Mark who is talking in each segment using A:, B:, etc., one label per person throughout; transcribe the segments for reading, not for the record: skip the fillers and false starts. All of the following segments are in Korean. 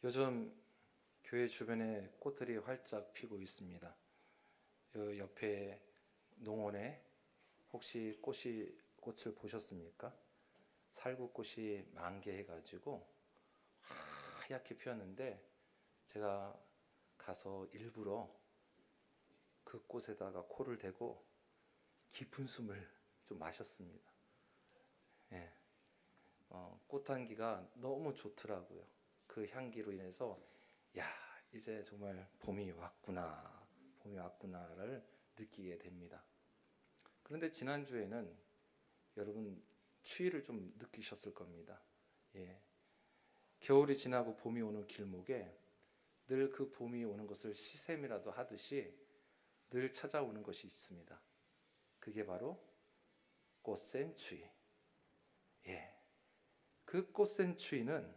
A: 요즘 교회 주변에 꽃들이 활짝 피고 있습니다. 요 옆에 농원에 혹시 꽃을 보셨습니까? 살구꽃이 만개해가지고 하얗게 피었는데 제가 가서 일부러 그 꽃에다가 코를 대고 깊은 숨을 좀 마셨습니다. 예, 꽃향기가 너무 좋더라고요. 그 향기로 인해서 야, 이제 정말 봄이 왔구나를 느끼게 됩니다. 그런데 지난주에는 여러분 추위를 좀 느끼셨을 겁니다. 예, 겨울이 지나고 봄이 오는 길목에 늘 그 봄이 오는 것을 시샘이라도 하듯이 늘 찾아오는 것이 있습니다. 그게 바로 꽃샘추위. 예, 그 꽃샘추위는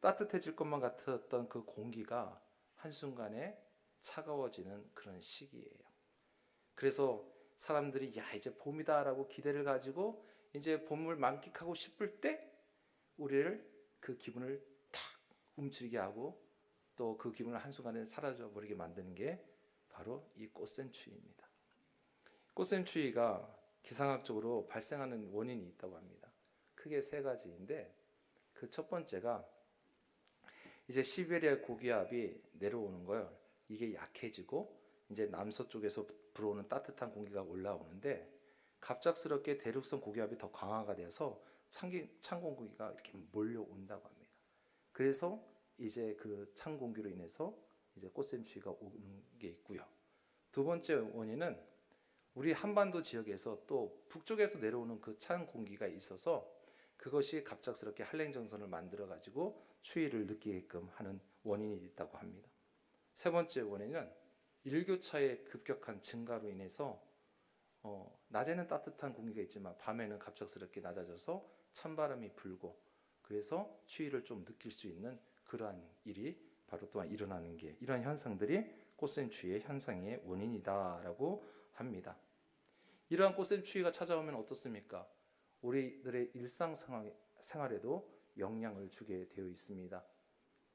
A: 따뜻해질 것만 같았던 그 공기가 한순간에 차가워지는 그런 시기예요. 그래서 사람들이 야 이제 봄이다라고 기대를 가지고 이제 봄을 만끽하고 싶을 때 우리를 그 기분을 탁 움츠리게 하고 또 그 기분을 한순간에 사라져 버리게 만드는 게 바로 이 꽃샘추위입니다. 꽃샘추위가 기상학적으로 발생하는 원인이 있다고 합니다. 크게 세 가지인데 그 첫 번째가 이제 시베리아 고기압이 내려오는 거예요. 이게 약해지고 이제 남서쪽에서 불어오는 따뜻한 공기가 올라오는데 갑작스럽게 대륙성 고기압이 더 강화가 돼서 찬 공기가 이렇게 몰려온다고 합니다. 그래서 이제 그 찬 공기로 인해서 이제 꽃샘추위가 오는 게 있고요. 두 번째 원인은 우리 한반도 지역에서 또 북쪽에서 내려오는 그 찬 공기가 있어서 그것이 갑작스럽게 한랭정선을 만들어 가지고 추위를 느끼게끔 하는 원인이 있다고 합니다. 세 번째 원인은 일교차의 급격한 증가로 인해서 낮에는 따뜻한 공기가 있지만 밤에는 갑작스럽게 낮아져서 찬바람이 불고 그래서 추위를 좀 느낄 수 있는 그러한 일이 바로 또한 일어나는 게 이러한 현상들이 꽃샘추위의 현상의 원인이다라고 합니다. 이러한 꽃샘추위가 찾아오면 어떻습니까? 우리들의 일상생활에도 영향을 주게 되어 있습니다.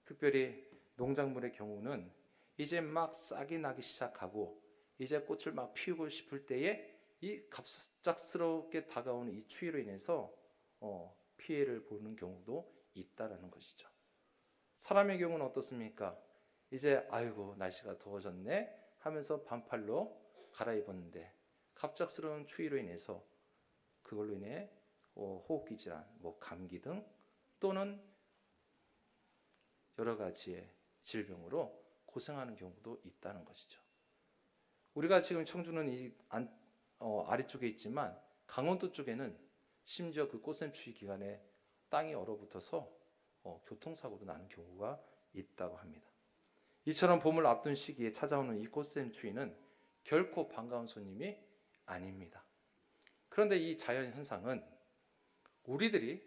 A: 특별히 농작물의 경우는 이제 막 싹이 나기 시작하고 이제 꽃을 막 피우고 싶을 때에 이 갑작스럽게 다가오는 이 추위로 인해서 피해를 보는 경우도 있다라는 것이죠. 사람의 경우는 어떻습니까? 이제 아이고 날씨가 더워졌네 하면서 반팔로 갈아입었는데 갑작스러운 추위로 인해서 그걸로 인해 호흡기 질환, 감기 등 또는 여러 가지의 질병으로 고생하는 경우도 있다는 것이죠. 우리가 지금 청주는 아래쪽에 있지만 강원도 쪽에는 심지어 그 꽃샘추위 기간에 땅이 얼어붙어서 교통사고도 나는 경우가 있다고 합니다. 이처럼 봄을 앞둔 시기에 찾아오는 이 꽃샘추위는 결코 반가운 손님이 아닙니다. 그런데 이 자연 현상은 우리들이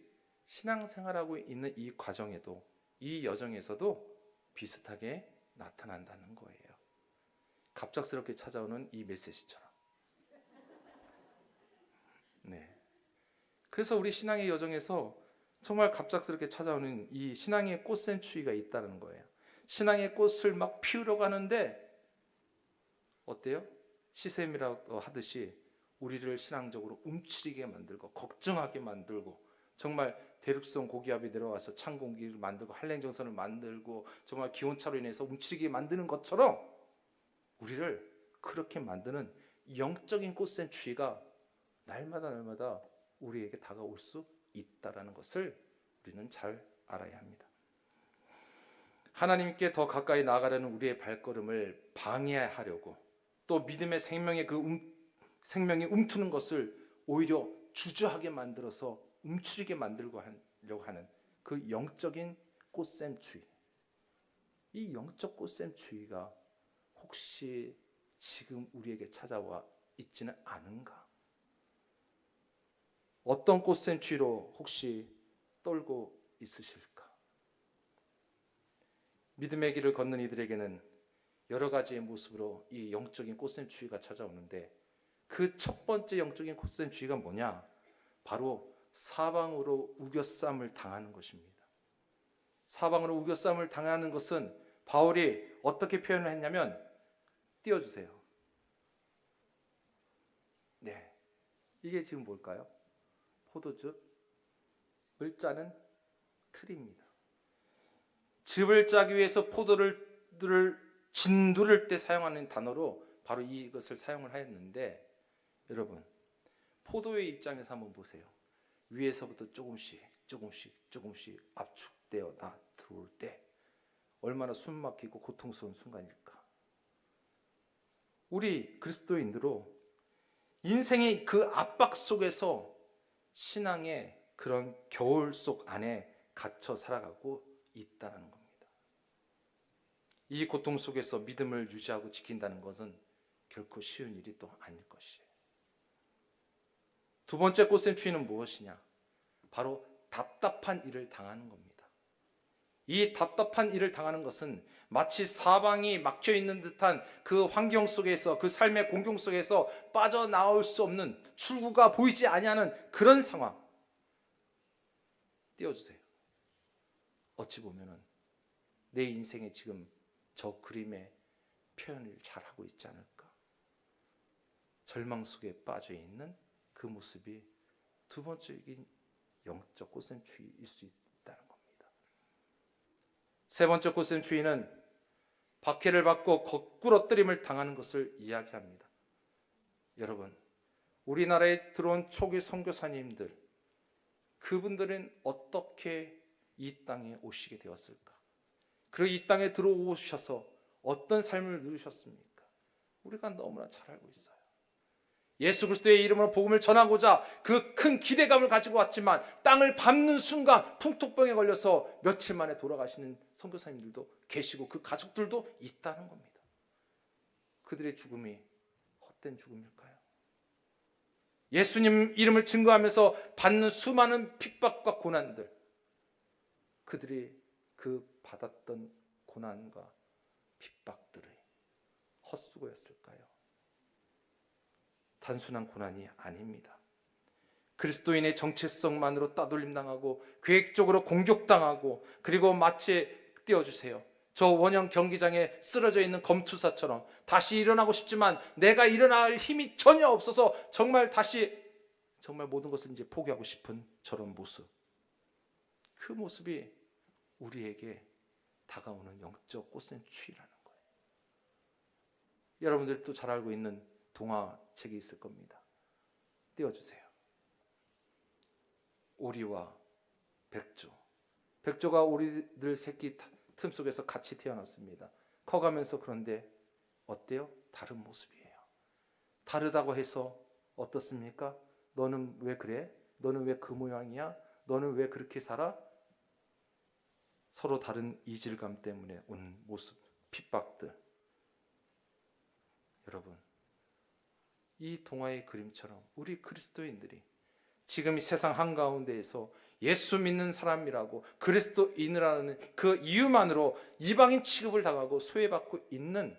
A: 신앙생활하고 있는 이 과정에도 이 여정에서도 비슷하게 나타난다는 거예요. 갑작스럽게 찾아오는 이 메시지처럼. 네. 그래서 우리 신앙의 여정에서 정말 갑작스럽게 찾아오는 이 신앙의 꽃샘추위가 있다는 거예요. 신앙의 꽃을 막 피우러 가는데 어때요? 시샘이라고 하듯이 우리를 신앙적으로 움츠리게 만들고 걱정하게 만들고 정말 대륙성 고기압이 내려와서 찬 공기를 만들고 한랭정선을 만들고 정말 기온차로 인해서 움츠리게 만드는 것처럼 우리를 그렇게 만드는 영적인 꽃샘추위가 날마다 우리에게 다가올 수 있다는 것을 우리는 잘 알아야 합니다. 하나님께 더 가까이 나아가려는 우리의 발걸음을 방해하려고 또 믿음의 생명의 생명이 움트는 것을 오히려 주저하게 만들어서 움츠리게 만들고 하려고 하는 그 영적인 꽃샘추위. 이 영적 꽃샘추위가 혹시 지금 우리에게 찾아와 있지는 않은가? 어떤 꽃샘추위로 혹시 떨고 있으실까? 믿음의 길을 걷는 이들에게는 여러 가지의 모습으로 이 영적인 꽃샘추위가 찾아오는데 그 첫 번째 영적인 꽃샘추위가 뭐냐? 바로 사방으로 우겨쌈을 당하는 것입니다. 사방으로 우겨쌈을 당하는 것은 바울이 어떻게 표현을 했냐면, 띄워주세요. 네, 이게 지금 뭘까요? 포도즙을 짜는 틀입니다. 즙을 짜기 위해서 포도를 진두를 때 사용하는 단어로 바로 이것을 사용을 하였는데, 여러분, 포도의 입장에서 한번 보세요. 위에서부터 조금씩 압축되어 들어올 때 얼마나 숨막히고 고통스러운 순간일까. 우리 그리스도인으로 인생의 그 압박 속에서 신앙의 그런 겨울 속 안에 갇혀 살아가고 있다는 겁니다. 이 고통 속에서 믿음을 유지하고 지킨다는 것은 결코 쉬운 일이 또 아닐 것이에요. 두 번째 꽃샘추위는 무엇이냐? 바로 답답한 일을 당하는 겁니다. 이 답답한 일을 당하는 것은 마치 사방이 막혀 있는 듯한 그 환경 속에서, 그 삶의 공경 속에서 빠져나올 수 없는, 출구가 보이지 아니하는 그런 상황. 띄워주세요. 어찌 보면은 내 인생에 지금 저 그림의 표현을 잘하고 있지 않을까? 절망 속에 빠져 있는 그 모습이 두 번째인 영적 꽃샘추위일 수 있다는 겁니다. 세 번째 꽃샘추위는 박해를 받고 거꾸러뜨림을 당하는 것을 이야기합니다. 여러분, 우리나라에 들어온 초기 선교사님들, 그분들은 어떻게 이 땅에 오시게 되었을까? 그리고 이 땅에 들어오셔서 어떤 삶을 누리셨습니까? 우리가 너무나 잘 알고 있어요. 예수 그리스도의 이름으로 복음을 전하고자 그 큰 기대감을 가지고 왔지만 땅을 밟는 순간 풍토병에 걸려서 며칠 만에 돌아가시는 선교사님들도 계시고 그 가족들도 있다는 겁니다. 그들의 죽음이 헛된 죽음일까요? 예수님 이름을 증거하면서 받는 수많은 핍박과 고난들, 그들이 그 받았던 고난과 핍박들의 헛수고였을까요? 단순한 고난이 아닙니다. 그리스도인의 정체성만으로 따돌림당하고 계획적으로 공격당하고, 그리고 마치 띄워주세요, 저 원형 경기장에 쓰러져 있는 검투사처럼 다시 일어나고 싶지만 내가 일어날 힘이 전혀 없어서 정말 모든 것을 이제 포기하고 싶은 저런 모습, 그 모습이 우리에게 다가오는 영적 꽃샘추위라는 거예요. 여러분들도 잘 알고 있는 동화책이 있을 겁니다. 띄워주세요. 오리와 백조. 백조가 오리들 새끼 틈 속에서 같이 태어났습니다. 커가면서 그런데 어때요? 다른 모습이에요. 다르다고 해서 어떻습니까? 너는 왜 그래? 너는 왜 그 모양이야? 너는 왜 그렇게 살아? 서로 다른 이질감 때문에 온 모습, 핍박들. 여러분, 이 동화의 그림처럼 우리 그리스도인들이 지금 이 세상 한가운데에서 예수 믿는 사람이라고, 그리스도인이라는 그 이유만으로 이방인 취급을 당하고 소외받고 있는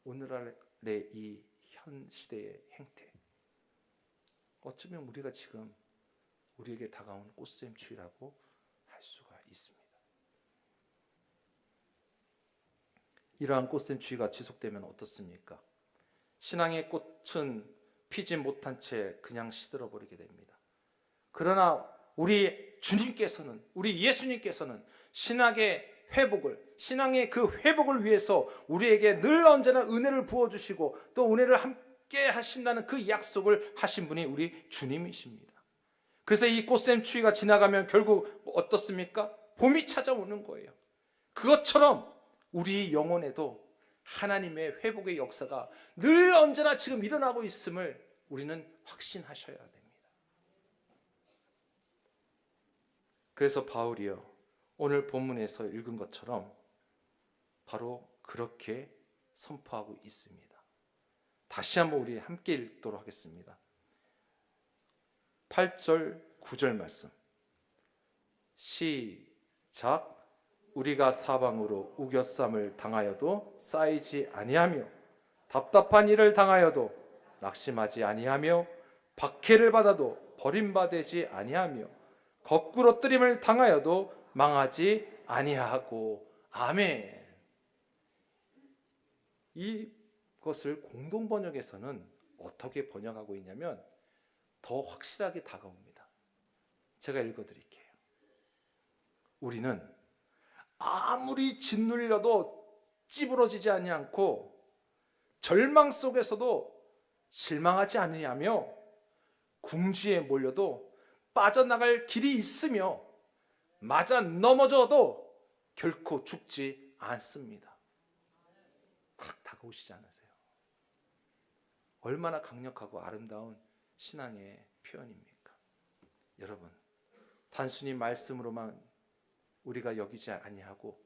A: 오늘날의 이 현 시대의 행태, 어쩌면 우리가 지금 우리에게 다가온 꽃샘추위라고 할 수가 있습니다. 이러한 꽃샘추위가 지속되면 어떻습니까? 신앙의 꽃은 피지 못한 채 그냥 시들어버리게 됩니다. 그러나 우리 주님께서는, 우리 예수님께서는 신앙의 그 회복을 위해서 우리에게 늘 언제나 은혜를 부어주시고 또 은혜를 함께 하신다는 그 약속을 하신 분이 우리 주님이십니다. 그래서 이 꽃샘추위가 지나가면 결국 어떻습니까? 봄이 찾아오는 거예요. 그것처럼 우리 영혼에도 하나님의 회복의 역사가 늘 언제나 지금 일어나고 있음을 우리는 확신하셔야 됩니다. 그래서 바울이요, 오늘 본문에서 읽은 것처럼 바로 그렇게 선포하고 있습니다. 다시 한번 우리 함께 읽도록 하겠습니다. 8절 9절 말씀 시작. 우리가 사방으로 우겨쌈을 당하여도 쌓이지 아니하며 답답한 일을 당하여도 낙심하지 아니하며 박해를 받아도 버림받지 아니하며 거꾸로 뜨림을 당하여도 망하지 아니하고. 아멘. 이것을 공동 번역에서는 어떻게 번역하고 있냐면 더 확실하게 다가옵니다. 제가 읽어드릴게요. 우리는 아무리 짓눌려도 찌부러지지 아니하고 절망 속에서도 실망하지 아니하며 궁지에 몰려도 빠져나갈 길이 있으며 맞아 넘어져도 결코 죽지 않습니다. 딱 다가오시지 않으세요? 얼마나 강력하고 아름다운 신앙의 표현입니까? 여러분, 단순히 말씀으로만 우리가 여기지 아니하고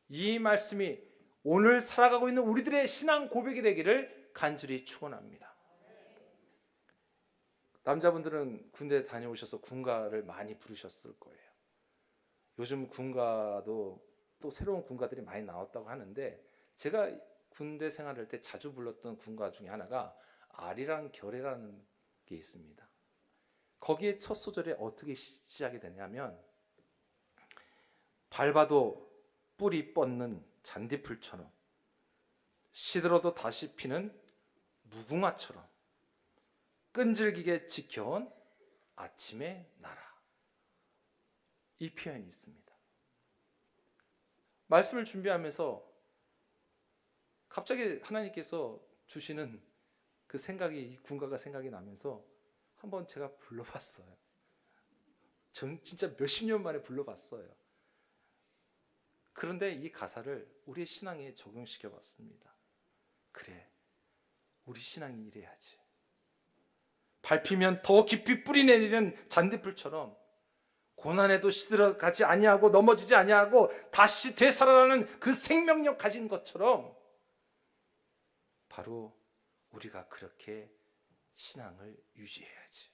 A: 이 말씀이 오늘 살아가고 있는 우리들의 신앙 고백이 되기를 간절히 축원합니다. 남자분들은 군대 다녀오셔서 군가를 많이 부르셨을 거예요. 요즘 군가도 또 새로운 군가들이 많이 나왔다고 하는데, 제가 군대 생활할 때 자주 불렀던 군가 중에 하나가 아리랑 결의라는 게 있습니다. 거기에 첫 소절에 어떻게 시작이 되냐면, 밟아도 뿌리 뻗는 잔디풀처럼 시들어도 다시 피는 무궁화처럼 끈질기게 지켜온 아침의 나라. 이 표현이 있습니다. 말씀을 준비하면서 갑자기 하나님께서 주시는 그 생각이, 이 군가가 생각이 나면서 한번 제가 불러봤어요. 진짜 몇십 년 만에 불러봤어요. 그런데 이 가사를 우리의 신앙에 적용시켜 봤습니다. 그래, 우리 신앙이 이래야지. 밟히면 더 깊이 뿌리 내리는 잔디풀처럼 고난에도 시들어가지 아니하고 넘어지지 아니하고 다시 되살아나는 그 생명력 가진 것처럼 바로 우리가 그렇게 신앙을 유지해야지.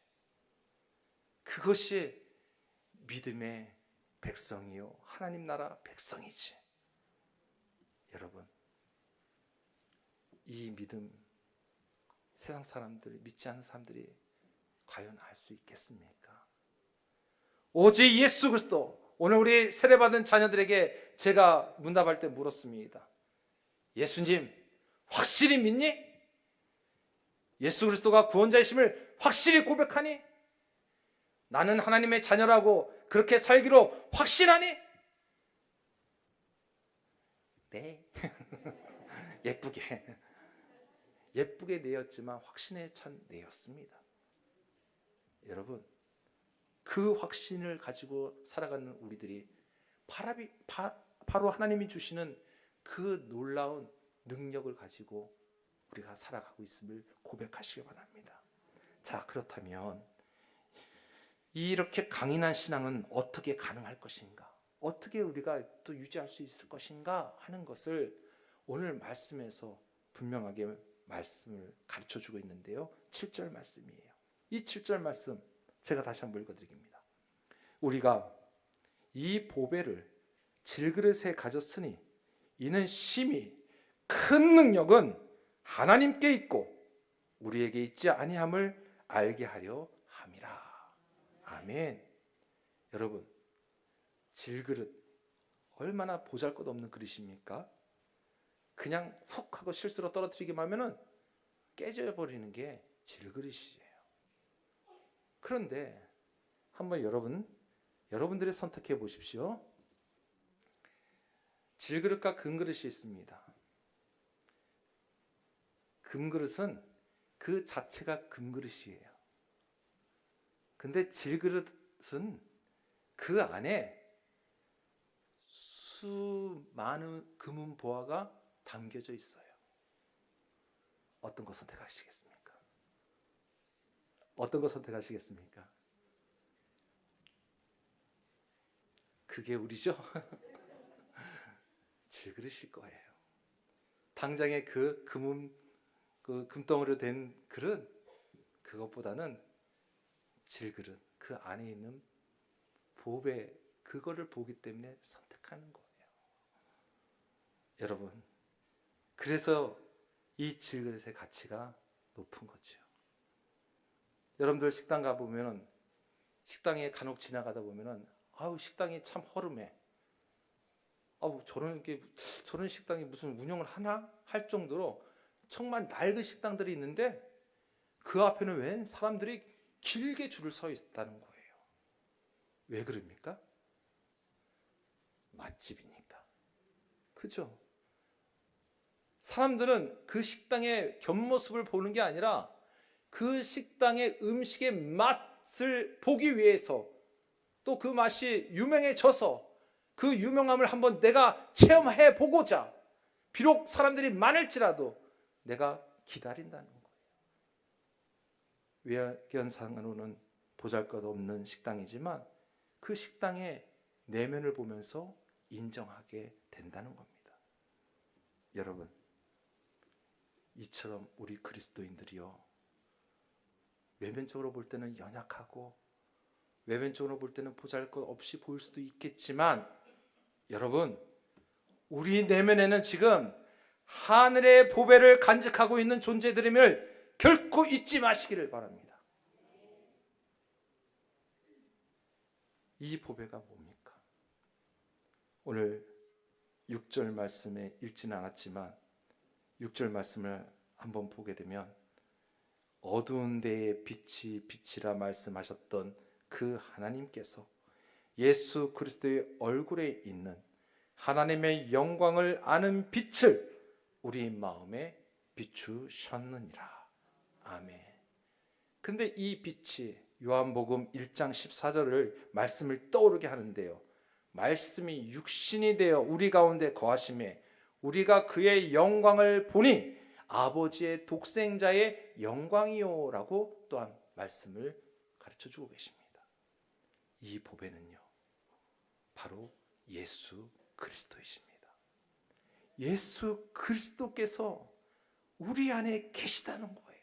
A: 그것이 믿음의 백성이요 하나님 나라 백성이지. 여러분, 이 믿음 세상 사람들, 믿지 않는 사람들이 과연 알 수 있겠습니까? 오직 예수 그리스도. 오늘 우리 세례받은 자녀들에게 제가 문답할 때 물었습니다. 예수님 확실히 믿니? 예수 그리스도가 구원자이심을 확실히 고백하니? 나는 하나님의 자녀라고 그렇게 살기로 확신하니? 네. 예쁘게 네였지만 확신에 찬 네였습니다. 여러분, 그 확신을 가지고 살아가는 우리들이 바로 하나님이 주시는 그 놀라운 능력을 가지고 우리가 살아가고 있음을 고백하시기 바랍니다. 자, 그렇다면 이렇게 강인한 신앙은 어떻게 가능할 것인가? 어떻게 우리가 또 유지할 수 있을 것인가 하는 것을 오늘 말씀에서 분명하게 말씀을 가르쳐주고 있는데요. 7절 말씀이에요. 이 7절 말씀 제가 다시 한번 읽어드리겠습니다. 우리가 이 보배를 질그릇에 가졌으니 이는 심히 큰 능력은 하나님께 있고 우리에게 있지 아니함을 알게 하려 함이라. 아멘. 여러분, 질그릇 얼마나 보잘것없는 그릇입니까? 그냥 훅 하고 실수로 떨어뜨리기만 하면은 깨져버리는 게 질그릇이에요. 그런데 한번 여러분들이 선택해 보십시오. 질그릇과 금그릇이 있습니다. 금그릇은 그 자체가 금그릇이에요. 근데 질그릇은 그 안에 수많은 금은 보화가 담겨져 있어요. 어떤 거 선택하시겠습니까? 어떤 거 선택하시겠습니까? 그게 우리죠? 질그릇일 거예요. 당장에 그 금덩어리로 된 그릇, 그것보다는 질그릇, 그 안에 있는 보배, 그거를 보기 때문에 선택하는 거예요. 여러분, 그래서 이 질그릇의 가치가 높은 거죠. 여러분들 식당 가보면, 식당에 간혹 지나가다 보면 아우 식당이 참 허름해. 저런 식당이 무슨 운영을 하나 할 정도로 정말 낡은 식당들이 있는데 그 앞에는 웬 사람들이 길게 줄을 서 있다는 거예요. 왜 그럽니까? 맛집이니까. 그죠? 사람들은 그 식당의 겉모습을 보는 게 아니라 그 식당의 음식의 맛을 보기 위해서, 또 그 맛이 유명해져서 그 유명함을 한번 내가 체험해 보고자, 비록 사람들이 많을지라도 내가 기다린다는 거예요. 외견상으로는 보잘것없는 식당이지만 그 식당의 내면을 보면서 인정하게 된다는 겁니다. 여러분, 이처럼 우리 그리스도인들이요, 외면적으로 볼 때는 연약하고 외면적으로 볼 때는 보잘것없이 보일 수도 있겠지만, 여러분, 우리 내면에는 지금 하늘의 보배를 간직하고 있는 존재들임을 결코 잊지 마시기를 바랍니다. 이 보배가 뭡니까? 오늘 6절 말씀에 읽지는 않았지만 6절 말씀을 한번 보게 되면, 어두운 데에 빛이 빛이라 말씀하셨던 그 하나님께서 예수 그리스도의 얼굴에 있는 하나님의 영광을 아는 빛을 우리 마음에 비추셨느니라. 아멘. 근데 이 빛이 요한복음 1장 14절을 말씀을 떠오르게 하는데요, 말씀이 육신이 되어 우리 가운데 거하심에 우리가 그의 영광을 보니 아버지의 독생자의 영광이요 라고 또한 말씀을 가르쳐 주고 계십니다. 이 보배는요, 바로 예수 그리스도이십니다. 예수 그리스도께서 우리 안에 계시다는 거예요.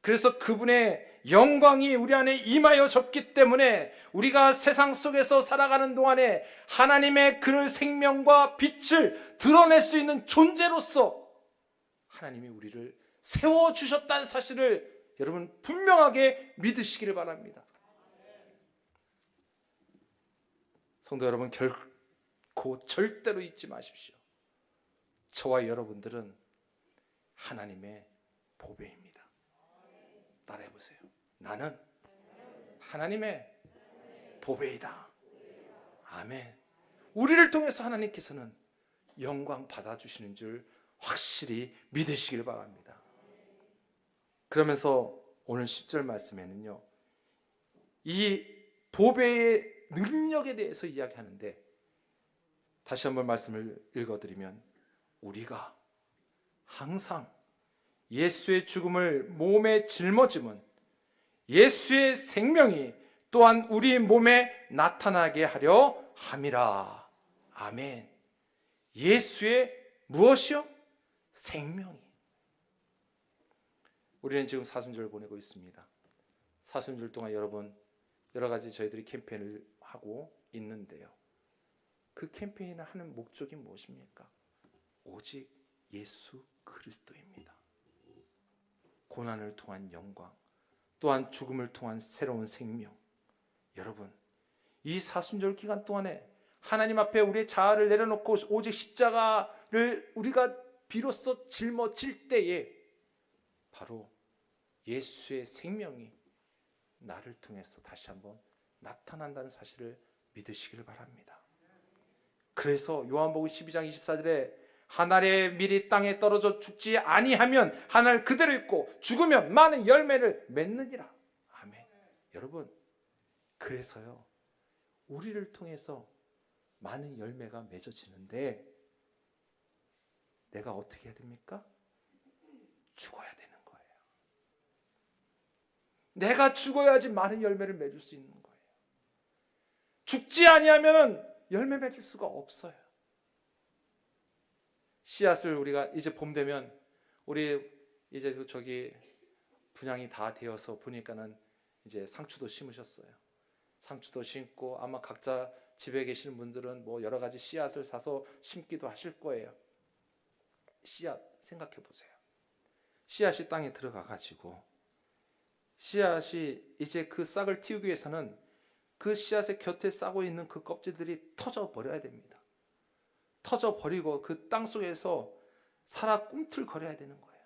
A: 그래서 그분의 영광이 우리 안에 임하여졌기 때문에 우리가 세상 속에서 살아가는 동안에 하나님의 그 생명과 빛을 드러낼 수 있는 존재로서 하나님이 우리를 세워주셨다는 사실을 여러분 분명하게 믿으시기를 바랍니다. 성도 여러분, 결코 절대로 잊지 마십시오. 저와 여러분들은 하나님의 보배입니다. 따라해보세요. 나는 하나님의 보배이다. 아멘. 우리를 통해서 하나님께서는 영광 받아주시는 줄 확실히 믿으시길 바랍니다. 그러면서 오늘 10절 말씀에는요, 이 보배의 능력에 대해서 이야기하는데, 다시 한번 말씀을 읽어드리면, 우리가 항상 예수의 죽음을 몸에 짊어짐은 예수의 생명이 또한 우리 몸에 나타나게 하려 함이라. 아멘. 예수의 무엇이요? 생명이. 우리는 지금 사순절을 보내고 있습니다. 사순절 동안 여러분, 여러 가지 저희들이 캠페인을 하고 있는데요, 그 캠페인을 하는 목적이 무엇입니까? 오직 예수 그리스도입니다. 고난을 통한 영광, 또한 죽음을 통한 새로운 생명. 여러분, 이 사순절 기간 동안에 하나님 앞에 우리의 자아를 내려놓고 오직 십자가를 우리가 비로소 짊어질 때에 바로 예수의 생명이 나를 통해서 다시 한번 나타난다는 사실을 믿으시기를 바랍니다. 그래서 요한복음 12장 24절에 하늘의 밀이 땅에 떨어져 죽지 아니하면 하늘 그대로 있고 죽으면 많은 열매를 맺느니라. 아멘. 여러분, 그래서요, 우리를 통해서 많은 열매가 맺어지는데 내가 어떻게 해야 됩니까? 죽어야 되는 거예요. 내가 죽어야지 많은 열매를 맺을 수 있는 거예요. 죽지 아니하면 열매 맺을 수가 없어요. 씨앗을 우리가 이제 봄 되면 우리 이제 저기 분양이 다 되어서 보니까는 이제 상추도 심으셨어요. 상추도 심고 아마 각자 집에 계시는 분들은 뭐 여러 가지 씨앗을 사서 심기도 하실 거예요. 씨앗 생각해 보세요. 씨앗이 땅에 들어가 가지고 씨앗이 이제 그 싹을 틔우기 위해서는 그 씨앗의 곁에 싸고 있는 그 껍질들이 터져 버려야 됩니다. 터져 버리고 그 땅 속에서 살아 꿈틀거려야 되는 거예요.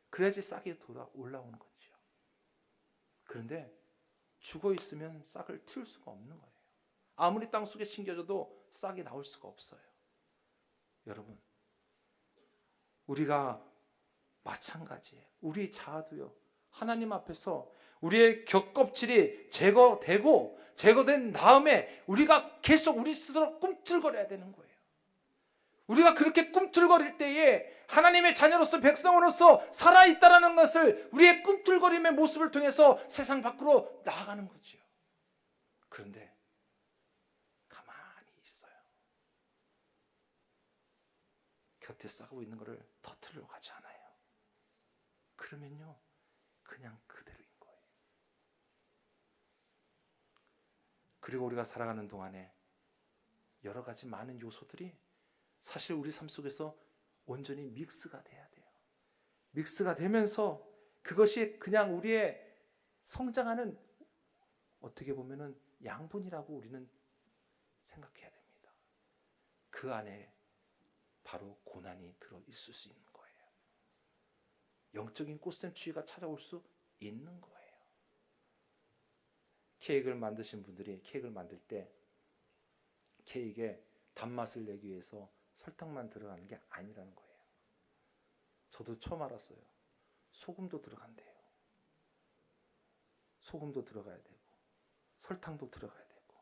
A: 그래야지 싹이 올라오는 거죠. 그런데 죽어 있으면 싹을 틔울 수가 없는 거예요. 아무리 땅 속에 심겨져도 싹이 나올 수가 없어요. 여러분, 우리가 마찬가지예요. 우리 자아도요, 하나님 앞에서 우리의 겉껍질이 제거된 다음에 우리가 계속 우리 스스로 꿈틀거려야 되는 거예요. 우리가 그렇게 꿈틀거릴 때에 하나님의 자녀로서 백성으로서 살아있다라는 것을 우리의 꿈틀거림의 모습을 통해서 세상 밖으로 나아가는 거죠. 그런데 가만히 있어요. 곁에 싸고 있는 것을 터뜨리러 가지 않아요. 그러면요, 그냥 그대로인 거예요. 그리고 우리가 살아가는 동안에 여러 가지 많은 요소들이 사실 우리 삶 속에서 온전히 믹스가 돼야 돼요. 믹스가 되면서 그것이 그냥 우리의 성장하는, 어떻게 보면은 양분이라고 우리는 생각해야 됩니다. 그 안에 바로 고난이 들어있을 수 있는 거예요. 영적인 꽃샘추위가 찾아올 수 있는 거예요. 케이크를 만드신 분들이 케이크를 만들 때 케이크에 단맛을 내기 위해서 설탕만 들어가는 게 아니라는 거예요. 저도 처음 알았어요. 소금도 들어간대요. 소금도 들어가야 되고 설탕도 들어가야 되고.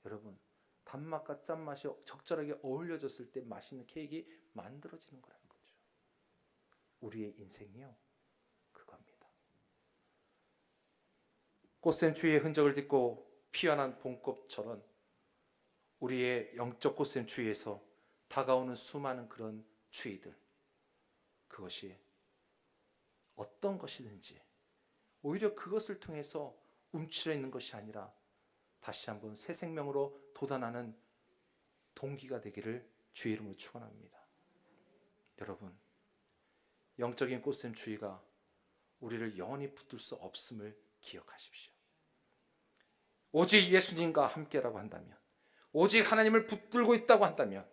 A: 여러분, 단맛과 짠맛이 적절하게 어울려졌을 때 맛있는 케이크가 만들어지는 거라는 거죠. 우리의 인생이요, 그겁니다. 꽃샘추위의 흔적을 딛고 피어난 봄꽃처럼 우리의 영적 꽃샘추위에서 다가오는 수많은 그런 추위들, 그것이 어떤 것이든지 오히려 그것을 통해서 움츠려 있는 것이 아니라 다시 한번 새 생명으로 돋아나는 동기가 되기를 주의 이름으로 축원합니다. 여러분, 영적인 꽃샘추위가 우리를 영원히 붙들 수 없음을 기억하십시오. 오직 예수님과 함께라고 한다면, 오직 하나님을 붙들고 있다고 한다면,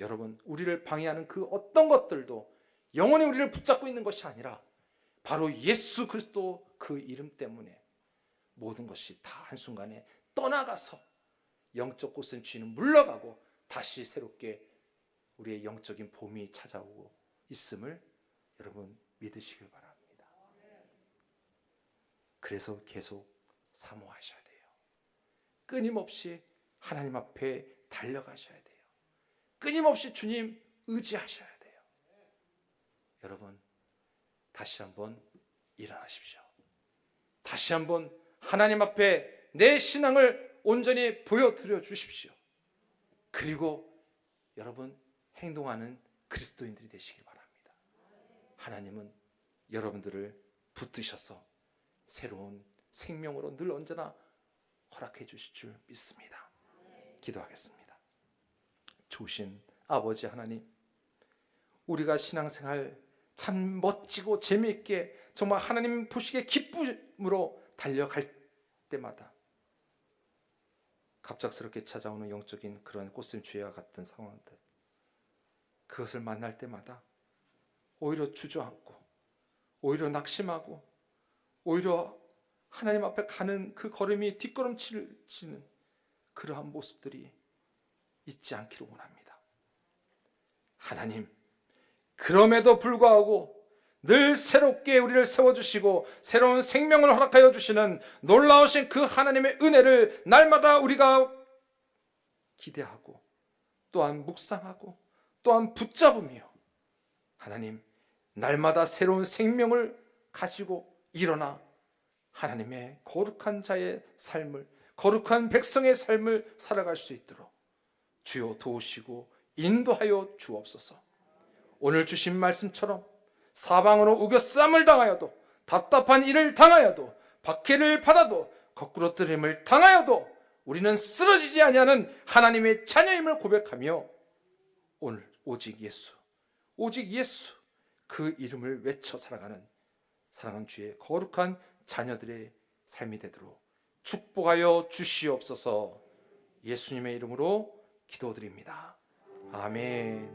A: 여러분, 우리를 방해하는 그 어떤 것들도 영원히 우리를 붙잡고 있는 것이 아니라 바로 예수 그리스도 그 이름 때문에 모든 것이 다 한순간에 떠나가서 영적 꽃샘추위는 물러가고 다시 새롭게 우리의 영적인 봄이 찾아오고 있음을 여러분 믿으시길 바랍니다. 그래서 계속 사모하셔야 돼요. 끊임없이 하나님 앞에 달려가셔야 돼요. 끊임없이 주님 의지하셔야 돼요. 여러분, 다시 한번 일어나십시오. 다시 한번 하나님 앞에 내 신앙을 온전히 보여드려 주십시오. 그리고 여러분, 행동하는 그리스도인들이 되시길 바랍니다. 하나님은 여러분들을 붙드셔서 새로운 생명으로 늘 언제나 허락해 주실 줄 믿습니다. 기도하겠습니다. 좋으신 아버지 하나님, 우리가 신앙생활 참 멋지고 재미있게 정말 하나님 보시기에 기쁨으로 달려갈 때마다 갑작스럽게 찾아오는 영적인 그런 꽃샘추위와 같은 상황들, 그것을 만날 때마다 오히려 주저앉고 오히려 낙심하고 오히려 하나님 앞에 가는 그 걸음이 뒷걸음치는 그러한 모습들이 있지 않기를 원합니다. 하나님, 그럼에도 불구하고 늘 새롭게 우리를 세워주시고 새로운 생명을 허락하여 주시는 놀라우신 그 하나님의 은혜를 날마다 우리가 기대하고 또한 묵상하고 또한 붙잡으며, 하나님, 날마다 새로운 생명을 가지고 일어나 하나님의 거룩한 자의 삶을, 거룩한 백성의 삶을 살아갈 수 있도록 주여 도우시고 인도하여 주옵소서. 오늘 주신 말씀처럼 사방으로 우겨쌈을 당하여도, 답답한 일을 당하여도, 박해를 받아도, 거꾸로 뜨림을 당하여도 우리는 쓰러지지 아니하는 하나님의 자녀임을 고백하며 오늘 오직 예수, 오직 예수 그 이름을 외쳐 살아가는 사랑하는 주의 거룩한 자녀들의 삶이 되도록 축복하여 주시옵소서. 예수님의 이름으로 기도드립니다. 아멘.